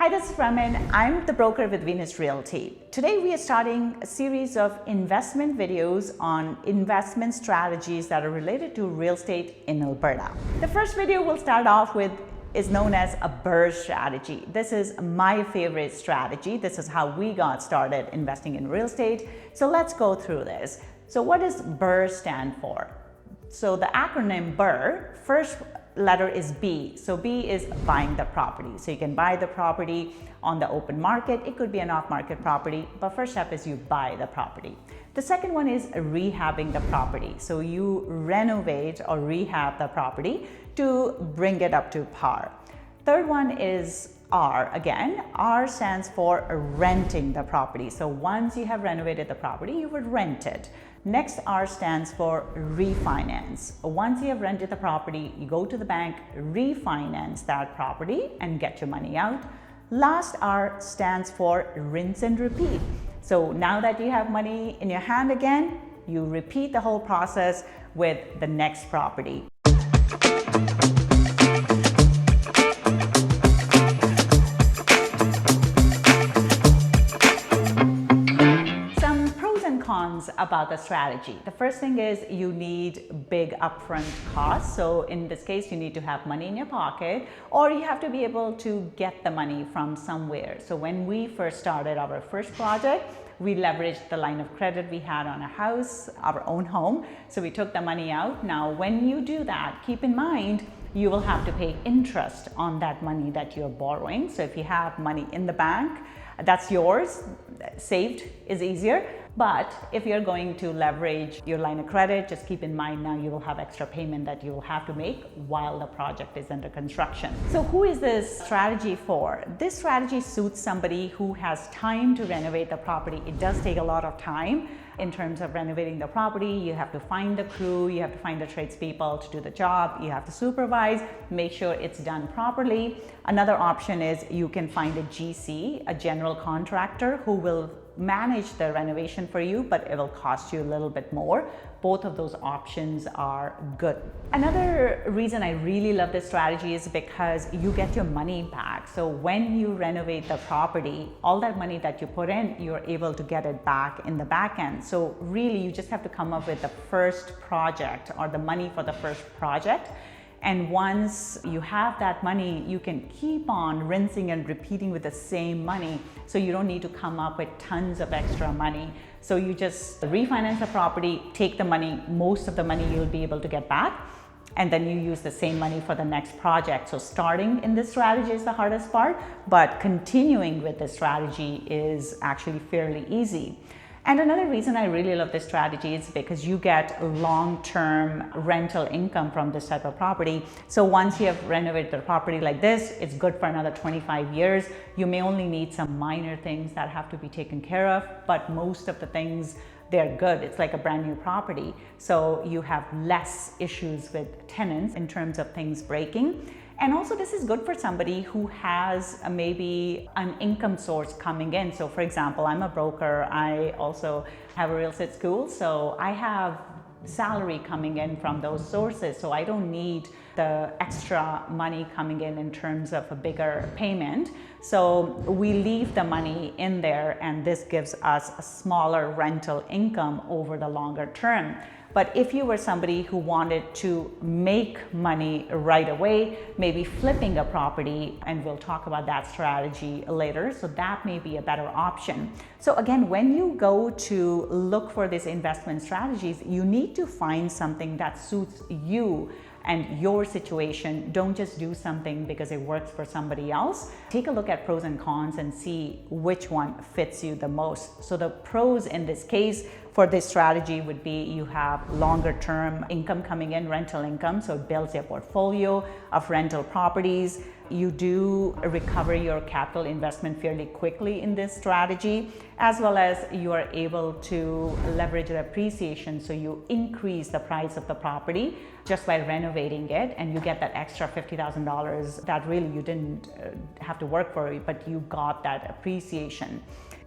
Hi, this is Raman. I'm the broker with Venus Realty. Today we are starting a series of investment videos on investment strategies that are related to real estate in Alberta. The first video we'll start off with is known as a BRRRR strategy. This is my favorite strategy. This is how we got started investing in real estate. So let's go through this. So what does BRRRR stand for? So the acronym BRRRR, first letter is B. So B is buying the property. So you can buy the property on the open market. It could be an off-market property, but first step is you buy the property. The second one is rehabbing the property. So you renovate or rehab the property to bring it up to par. Third one is R. Again, R stands for renting the property. So once you have renovated the property, you would rent it. Next, R stands for refinance. Once you have rented the property, you go to the bank, refinance that property and get your money out. Last R stands for rinse and repeat. So now that you have money in your hand again, you repeat the whole process with the next property. About the strategy. The first thing is you need big upfront costs. So in this case, you need to have money in your pocket, or you have to be able to get the money from somewhere. So when we first started our first project, we leveraged the line of credit we had on a house, our own home. So we took the money out. Now, when you do that, keep in mind, you will have to pay interest on that money that you're borrowing. So if you have money in the bank, that's yours, saved is easier. But if you're going to leverage your line of credit, just keep in mind now you will have extra payment that you will have to make while the project is under construction. So who is this strategy for? This strategy suits somebody who has time to renovate the property. It does take a lot of time in terms of renovating the property. You have to find the crew, you have to find the tradespeople to do the job, you have to supervise, make sure it's done properly. Another option is you can find a GC, a general contractor, who will manage the renovation for you, but it will cost you a little bit more. Both of those options are good. Another reason I really love this strategy is because you get your money back. So when you renovate the property, all that money that you put in, you're able to get it back in the back end. So really, you just have to come up with the first project or the money for the first project. And once you have that money, you can keep on rinsing and repeating with the same money. So you don't need to come up with tons of extra money. So you just refinance the property, take the money, most of the money you'll be able to get back, and then you use the same money for the next project. So starting in this strategy is the hardest part, but continuing with this strategy is actually fairly easy. And another reason I really love this strategy is because you get long-term rental income from this type of property. So once you have renovated the property like this, it's good for another 25 years. You may only need some minor things that have to be taken care of, but most of the things, they're good. It's like a brand new property. So you have less issues with tenants in terms of things breaking. And also this is good for somebody who has maybe an income source coming in. So for example, I'm a broker. I also have a real estate school. So I have salary coming in from those sources. So I don't need the extra money coming in terms of a bigger payment. So we leave the money in there, and this gives us a smaller rental income over the longer term. But if you were somebody who wanted to make money right away, maybe flipping a property, and we'll talk about that strategy later, so that may be a better option. So again, when you go to look for these investment strategies, you need to find something that suits you and your situation. Don't just do something because it works for somebody else. Take a look at pros and cons and see which one fits you the most. So the pros in this case for this strategy would be you have longer term income coming in, rental income, so it builds your portfolio of rental properties. You do recover your capital investment fairly quickly in this strategy, as well as you are able to leverage the appreciation. So you increase the price of the property just by renovating it, and you get that extra $50,000 that really you didn't have to work for, but you got that appreciation.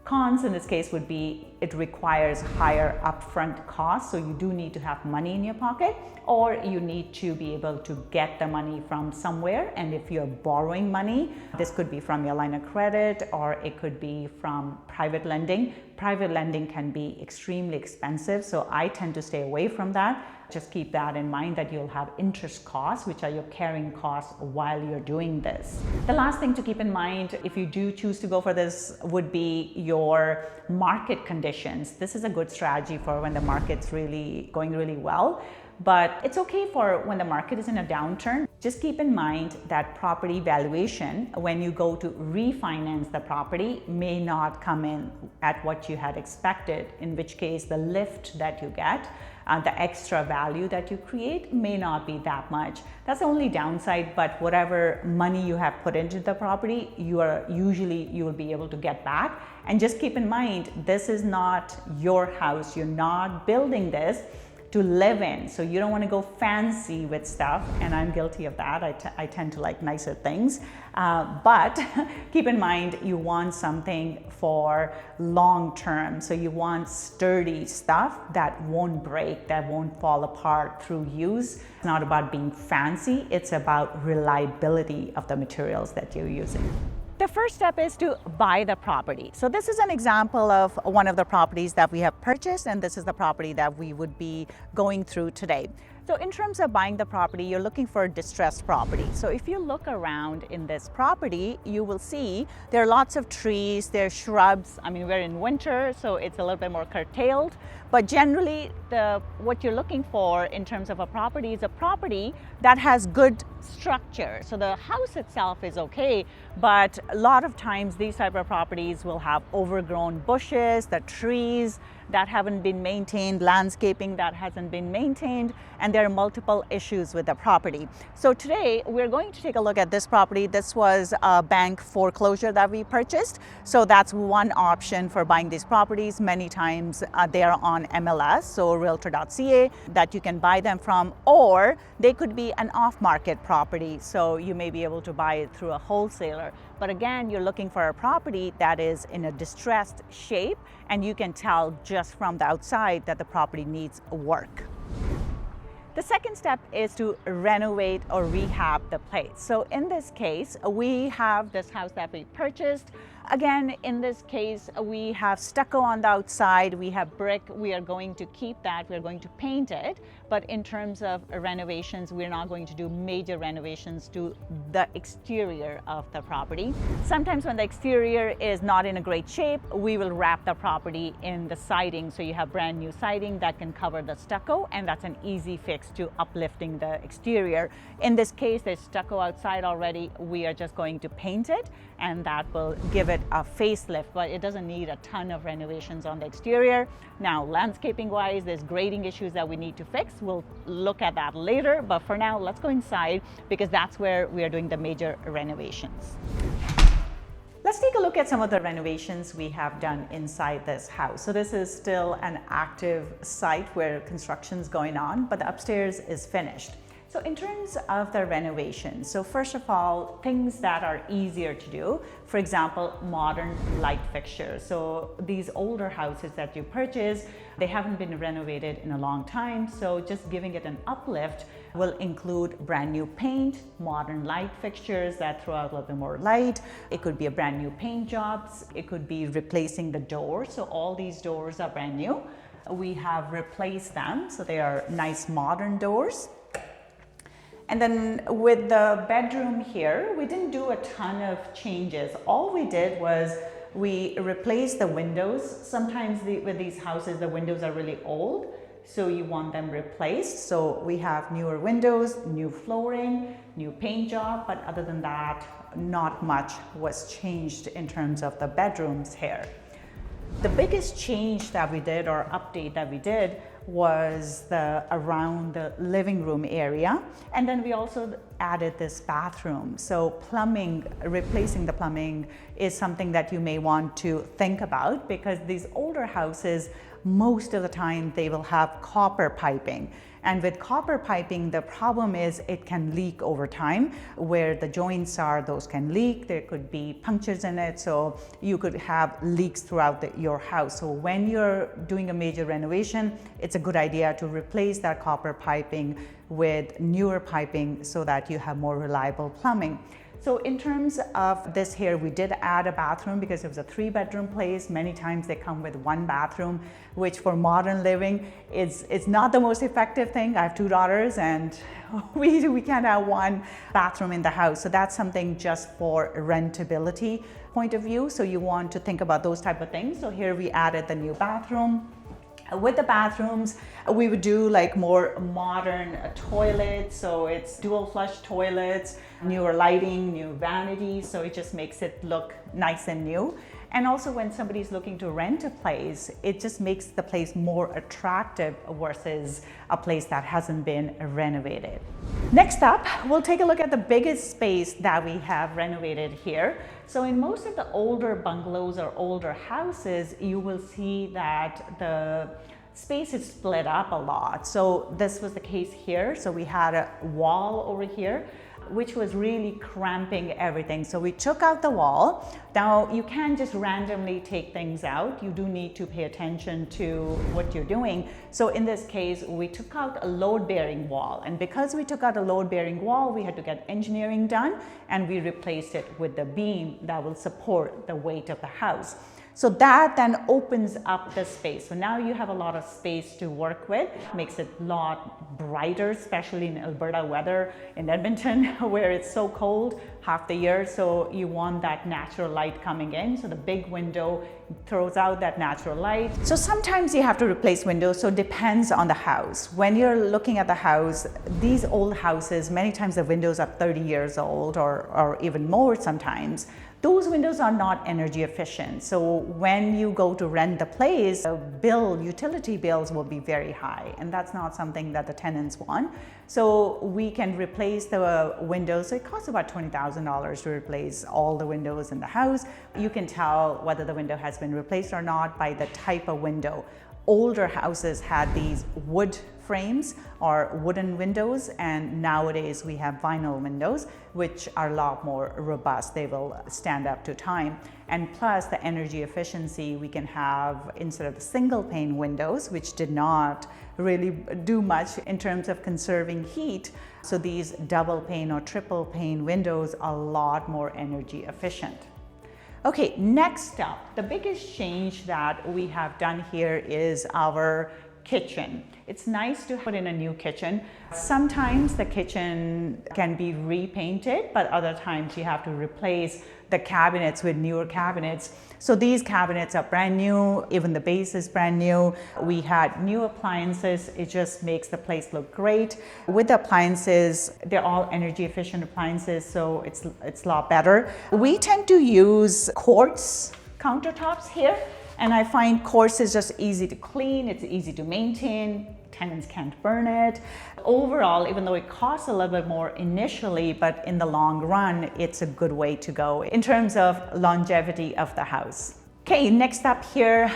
Cons in this case would be it requires higher upfront costs, so you do need to have money in your pocket, or you need to be able to get the money from somewhere. And if you're borrowing money, this could be from your line of credit, or it could be from private lending. Private lending can be extremely expensive, so I tend to stay away from that. Just keep that in mind, that you'll have interest costs, which are your carrying costs while you're doing this. The last thing to keep in mind, if you do choose to go for this, would be your market conditions. This is a good strategy for when the market's really going really well, but it's okay for when the market is in a downturn. Just keep in mind that property valuation, when you go to refinance the property, may not come in at what you had expected, in which case the lift that you get, the extra value that you create may not be that much. That's the only downside, but whatever money you have put into the property, you will be able to get back. And just keep in mind, this is not your house. You're not building this to live in, so you don't want to go fancy with stuff, and I'm guilty of that. I tend to like nicer things, but keep in mind, you want something for long term. So you want sturdy stuff that won't break, that won't fall apart through use. It's not about being fancy, it's about reliability of the materials that you're using. The first step is to buy the property. So this is an example of one of the properties that we have purchased, and this is the property that we would be going through today. So in terms of buying the property, you're looking for a distressed property. So if you look around in this property, you will see there are lots of trees, there are shrubs. I mean, we're in winter, so it's a little bit more curtailed. But generally, what you're looking for in terms of a property is a property that has good structure. So the house itself is okay, but a lot of times these type of properties will have overgrown bushes, the trees that haven't been maintained, landscaping that hasn't been maintained, and there are multiple issues with the property. So today we're going to take a look at this property. This was a bank foreclosure that we purchased. So that's one option for buying these properties. Many times they are on MLS, so realtor.ca, that you can buy them from, or they could be an off-market property. So you may be able to buy it through a wholesaler. But again, you're looking for a property that is in a distressed shape, and you can tell just from the outside that the property needs work. The second step is to renovate or rehab the place. So in this case, we have this house that we purchased. Again, in this case, we have stucco on the outside, we have brick. We are going to keep that, we're going to paint it. But in terms of renovations, we're not going to do major renovations to the exterior of the property. Sometimes when the exterior is not in a great shape, we will wrap the property in the siding. So you have brand new siding that can cover the stucco, and that's an easy fix to uplifting the exterior. In this case, there's stucco outside already. We are just going to paint it, and that will give it a facelift, but it doesn't need a ton of renovations on the exterior. Now, landscaping wise, there's grading issues that we need to fix. We'll look at that later, but for now, let's go inside because that's where we are doing the major renovations. Let's take a look at some of the renovations we have done inside this house. So this is still an active site where construction is going on, but the upstairs is finished. So in terms of the renovation, so first of all, things that are easier to do, for example, modern light fixtures. So these older houses that you purchase, they haven't been renovated in a long time. So just giving it an uplift will include brand new paint, modern light fixtures that throw out a little bit more light. It could be a brand new paint jobs. It could be replacing the doors. So all these doors are brand new. We have replaced them. So they are nice modern doors. And then with the bedroom here, we didn't do a ton of changes. All we did was we replaced the windows. Sometimes with these houses, the windows are really old, so you want them replaced. So we have newer windows, new flooring, new paint job, but other than that, not much was changed in terms of the bedrooms here. The biggest change that we did, or update that we did, was around the living room area. And then we also added this bathroom. So plumbing, replacing the plumbing is something that you may want to think about, because these older houses most of the time they will have copper piping. And with copper piping, the problem is it can leak over time. Where the joints are, those can leak. There could be punctures in it, so you could have leaks throughout your house. So when you're doing a major renovation, it's a good idea to replace that copper piping with newer piping so that you have more reliable plumbing. So in terms of this here, we did add a bathroom because it was a 3-bedroom place. Many times they come with 1 bathroom, which for modern living is not the most effective thing. I have 2 daughters and we can't have 1 bathroom in the house. So that's something just for rentability point of view. So you want to think about those type of things. So here we added the new bathroom. With the bathrooms, we would do like more modern toilets, so it's dual flush toilets, newer lighting, new vanities, so it just makes it look nice and new. And also when somebody's looking to rent a place, it just makes the place more attractive versus a place that hasn't been renovated. Next up, we'll take a look at the biggest space that we have renovated here. So in most of the older bungalows or older houses, you will see that the space is split up a lot. So this was the case here. So we had a wall over here, which was really cramping everything. So we took out the wall. Now you can't just randomly take things out. You do need to pay attention to what you're doing. So in this case, we took out a load-bearing wall. And because we took out a load-bearing wall, we had to get engineering done, and we replaced it with the beam that will support the weight of the house. So that then opens up the space. So now you have a lot of space to work with, makes it a lot brighter, especially in Alberta weather in Edmonton, where it's so cold half the year. So you want that natural light coming in. So the big window throws out that natural light. So sometimes you have to replace windows. So it depends on the house. When you're looking at the house, these old houses, many times the windows are 30 years old or even more sometimes. Those windows are not energy efficient. So when you go to rent the place, the utility bills will be very high, and that's not something that the tenants want. So we can replace the windows. So it costs about $20,000 to replace all the windows in the house. You can tell whether the window has been replaced or not by the type of window. Older houses had these wood frames or wooden windows, and nowadays we have vinyl windows, which are a lot more robust. They will stand up to time. And plus the energy efficiency, we can have, instead of the single pane windows, which did not really do much in terms of conserving heat, so these double pane or triple pane windows are a lot more energy efficient. Okay, next up, the biggest change that we have done here is our kitchen. It's nice to put in a new kitchen. Sometimes the kitchen can be repainted, but other times you have to replace the cabinets with newer cabinets. So these cabinets are brand new, even the base is brand new. We had new appliances. It just makes the place look great. With the appliances, they're all energy efficient appliances, so it's a lot better. We tend to use quartz countertops here. And I find quartz is just easy to clean, it's easy to maintain, tenants can't burn it. Overall, even though it costs a little bit more initially, but in the long run, it's a good way to go in terms of longevity of the house. Okay, next up here,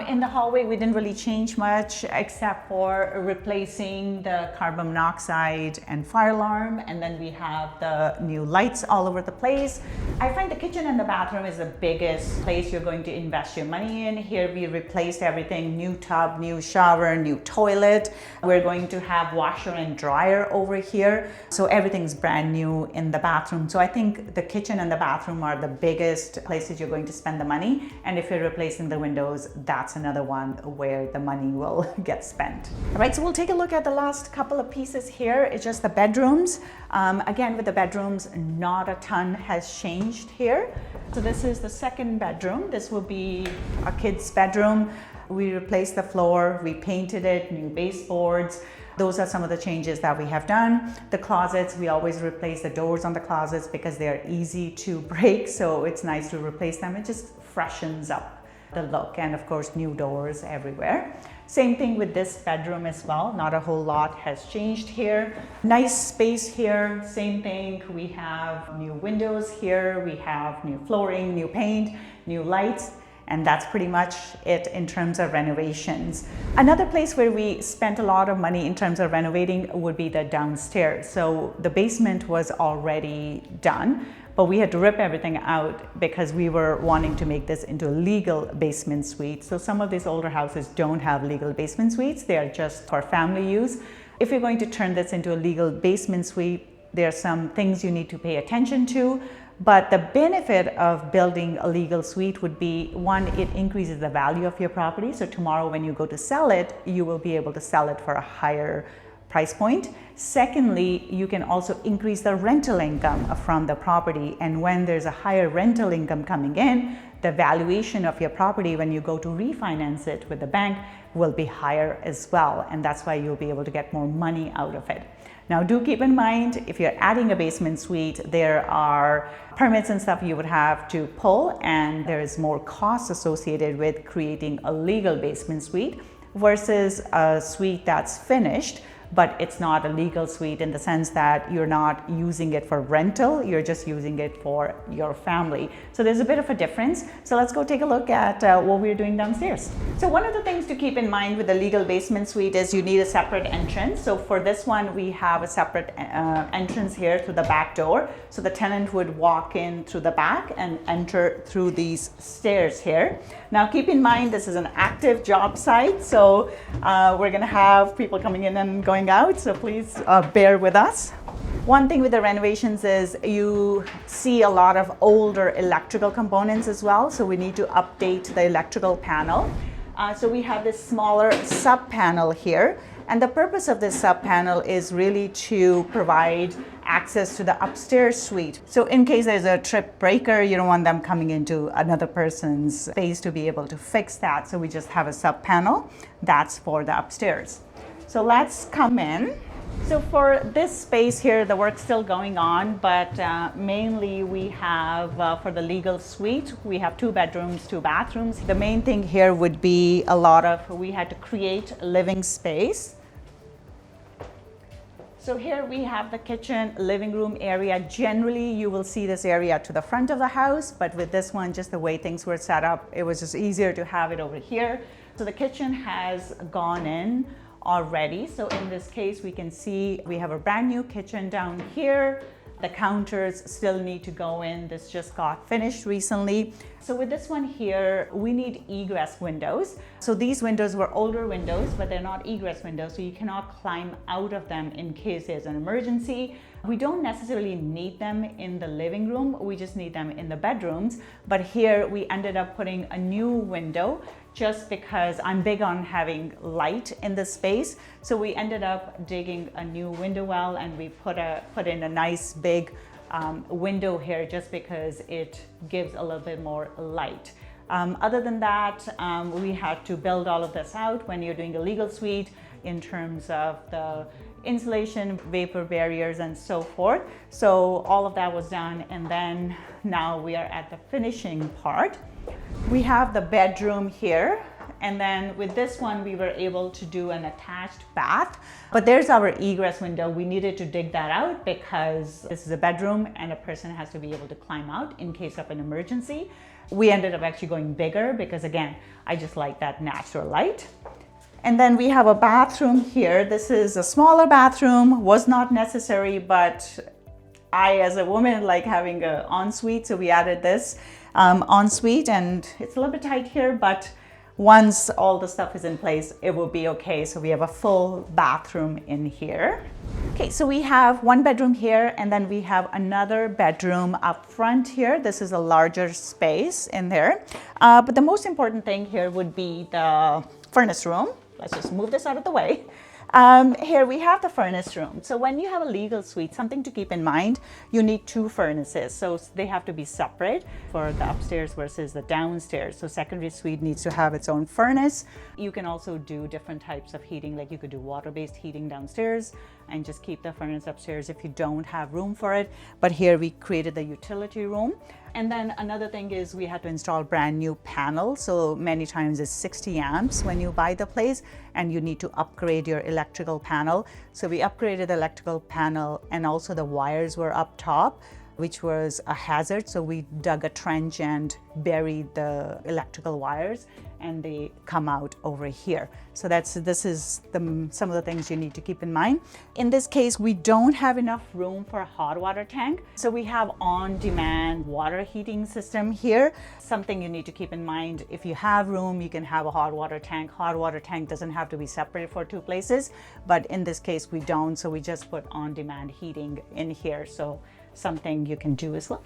in the hallway, we didn't really change much except for replacing the carbon monoxide and fire alarm, and then we have the new lights all over the place. I find the kitchen and the bathroom is the biggest place you're going to invest your money in. Here we replaced everything, new tub, new shower, new toilet. We're going to have washer and dryer over here. So everything's brand new in the bathroom. So I think the kitchen and the bathroom are the biggest places you're going to spend the money. And if you're replacing the windows, that's another one where the money will get spent. All right, so we'll take a look at the last couple of pieces here. It's just the bedrooms. Again, with the bedrooms, not a ton has changed here. So this is the second bedroom. This will be a kid's bedroom. We replaced the floor, we painted it, new baseboards. Those are some of the changes that we have done. The closets, we always replace the doors on the closets because they're easy to break, so it's nice to replace them. It just freshens up the look, and of course new doors everywhere. Same thing with this bedroom as well. Not a whole lot has changed here. Nice space here, same thing. We have new windows here, we have new flooring, new paint, new lights. And that's pretty much it in terms of renovations. Another place where we spent a lot of money in terms of renovating would be the downstairs. So the basement was already done, but we had to rip everything out because we were wanting to make this into a legal basement suite. So some of these older houses don't have legal basement suites. They are just for family use. If you're going to turn this into a legal basement suite, there are some things you need to pay attention to. But the benefit of building a legal suite would be, one, it increases the value of your property. So tomorrow when you go to sell it, you will be able to sell it for a higher price point. Secondly, you can also increase the rental income from the property. And when there's a higher rental income coming in, the valuation of your property when you go to refinance it with the bank will be higher as well. And that's why you'll be able to get more money out of it. Now, do keep in mind, if you're adding a basement suite, there are permits and stuff you would have to pull, and there is more cost associated with creating a legal basement suite versus a suite that's finished, but it's not a legal suite in the sense that you're not using it for rental, you're just using it for your family. So there's a bit of a difference. So let's go take a look at what we're doing downstairs. So one of the things to keep in mind with the legal basement suite is you need a separate entrance. So for this one, we have a separate entrance here through the back door. So the tenant would walk in through the back and enter through these stairs here. Now keep in mind, this is an active job site. So we're gonna have people coming in and going out, so please bear with us. One thing with the renovations is you see a lot of older electrical components as well, so we need to update the electrical panel. So we have this smaller sub panel here, and the purpose of this sub panel is really to provide access to the upstairs suite. So in case there's a trip breaker, you don't want them coming into another person's space to be able to fix that, so we just have a sub panel that's for the upstairs. So let's come in. So for this space here, the work's still going on, but mainly we have, for the legal suite, we have 2 bedrooms, 2 bathrooms. The main thing here would be we had to create living space. So here we have the kitchen, living room area. Generally, you will see this area to the front of the house, but with this one, just the way things were set up, it was just easier to have it over here. So the kitchen has gone in already. So in this case, we can see we have a brand new kitchen down here. The counters still need to go in. This just got finished recently. So with this one here, we need egress windows. So these windows were older windows, but they're not egress windows, so you cannot climb out of them in case there's an emergency. We don't necessarily need them in the living room, we just need them in the bedrooms. But here we ended up putting a new window just because I'm big on having light in the space. So we ended up digging a new window well, and we put in a nice big window here just because it gives a little bit more light. Other than that, we had to build all of this out when you're doing a legal suite in terms of the insulation, vapor barriers, and so forth. So all of that was done, and then now we are at the finishing part. We have the bedroom here, and then with this one we were able to do an attached bath, but there's our egress window. We needed to dig that out because this is a bedroom and a person has to be able to climb out in case of an emergency. We ended up actually going bigger because, again, I just like that natural light. And then we have a bathroom here. This is a smaller bathroom, was not necessary, but I, as a woman, like having an ensuite, so we added this ensuite, and it's a little bit tight here, but once all the stuff is in place, it will be okay. So we have a full bathroom in here. Okay, so we have one bedroom here, and then we have another bedroom up front here. This is a larger space in there. But the most important thing here would be the furnace room. Let's just move this out of the way. Here we have the furnace room. So when you have a legal suite, something to keep in mind, you need 2 furnaces. So they have to be separate for the upstairs versus the downstairs. So secondary suite needs to have its own furnace. You can also do different types of heating, like you could do water-based heating downstairs and just keep the furnace upstairs if you don't have room for it. But here we created the utility room. And then another thing is we had to install brand new panels. So many times it's 60 amps when you buy the place, and you need to upgrade your electrical panel. So we upgraded the electrical panel, and also the wires were up top. which was a hazard. So we dug a trench and buried the electrical wires, and they come out over here. So this is some of the things you need to keep in mind. In this case, we don't have enough room for a hot water tank. So we have on-demand water heating system here. Something you need to keep in mind, if you have room, you can have a hot water tank. Hot water tank doesn't have to be separated for two places, but in this case we don't. So we just put on-demand heating in here. So something you can do as well.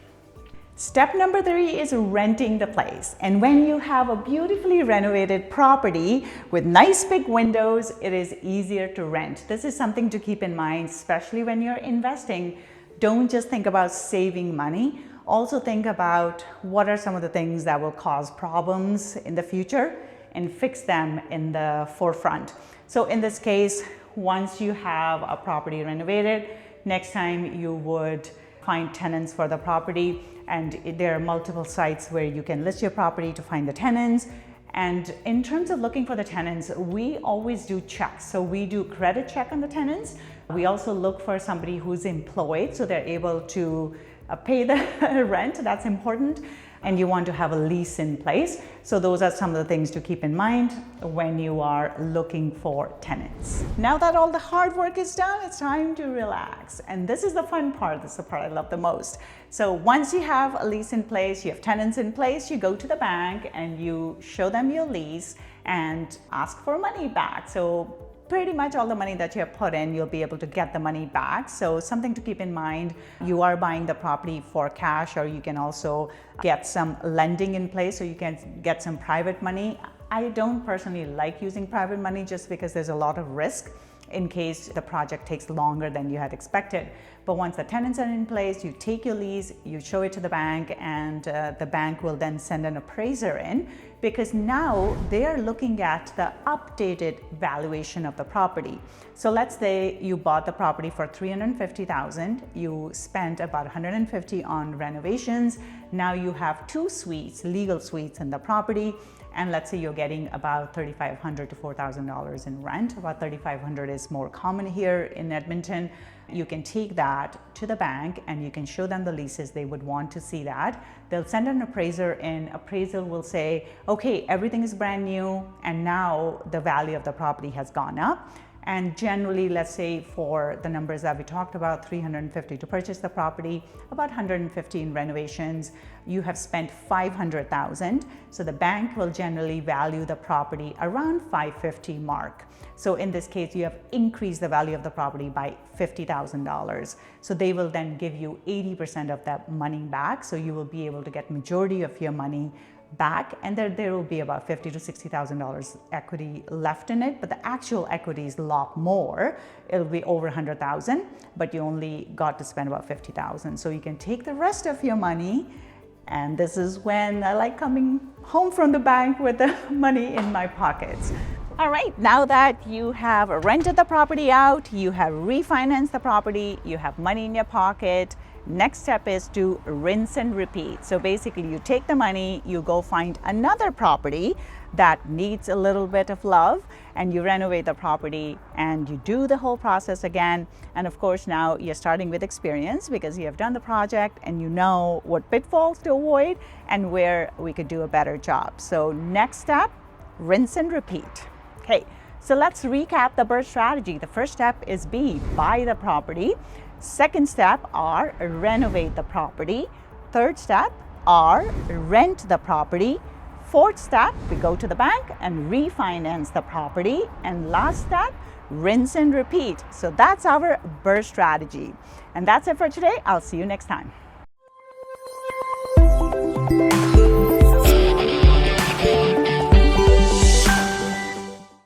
Step number 3 is renting the place. And when you have a beautifully renovated property with nice big windows, it is easier to rent. This is something to keep in mind, especially when you're investing. Don't just think about saving money. Also think about what are some of the things that will cause problems in the future and fix them in the forefront. So in this case, once you have a property renovated, next time you would find tenants for the property, and there are multiple sites where you can list your property to find the tenants. And in terms of looking for the tenants, we always do checks. So we do credit check on the tenants. We also look for somebody who's employed, so they're able to pay the rent. That's important. And you want to have a lease in place. So those are some of the things to keep in mind when you are looking for tenants. Now that all the hard work is done, it's time to relax. And this is the fun part. This is the part I love the most. So once you have a lease in place, you have tenants in place, you go to the bank and you show them your lease and ask for money back. So pretty much all the money that you have put in, you'll be able to get the money back. So something to keep in mind, you are buying the property for cash, or you can also get some lending in place, so you can get some private money. I don't personally like using private money just because there's a lot of risk in case the project takes longer than you had expected. But once the tenants are in place, you take your lease, you show it to the bank, and the bank will then send an appraiser in, because now they are looking at the updated valuation of the property. So let's say you bought the property for $350,000, you spent about $150 on renovations. Now you have 2 suites, legal suites in the property, and let's say you're getting about $3,500 to $4,000 in rent. About $3,500 is more common here in Edmonton. You can take that to the bank and you can show them the leases. They would want to see that. They'll send an appraiser in. Appraiser will say, okay, everything is brand new, and now the value of the property has gone up. And generally, let's say for the numbers that we talked about, $350 to purchase the property, about $150 in renovations, you have spent $500,000. So the bank will generally value the property around $550 mark. So in this case, you have increased the value of the property by $50,000. So they will then give you 80% of that money back. So you will be able to get majority of your money back, and there will be about $50,000 to $60,000 equity left in it, but the actual equity is a lot more. It'll be over $100,000, but you only got to spend about $50,000. So you can take the rest of your money, and this is when I like coming home from the bank with the money in my pockets. All right, now that you have rented the property out, you have refinanced the property, you have money in your pocket, next step is to rinse and repeat. So basically you take the money, you go find another property that needs a little bit of love, and you renovate the property, and you do the whole process again. And of course now you're starting with experience because you have done the project and you know what pitfalls to avoid and where we could do a better job. So next step, rinse and repeat. Okay, so let's recap the BRRRR strategy. The first step is B, buy the property. Second step, R, renovate the property. Third step, R, rent the property. Fourth step, we go to the bank and refinance the property. And last step, rinse and repeat. So that's our BRRRR strategy. And that's it for today. I'll see you next time.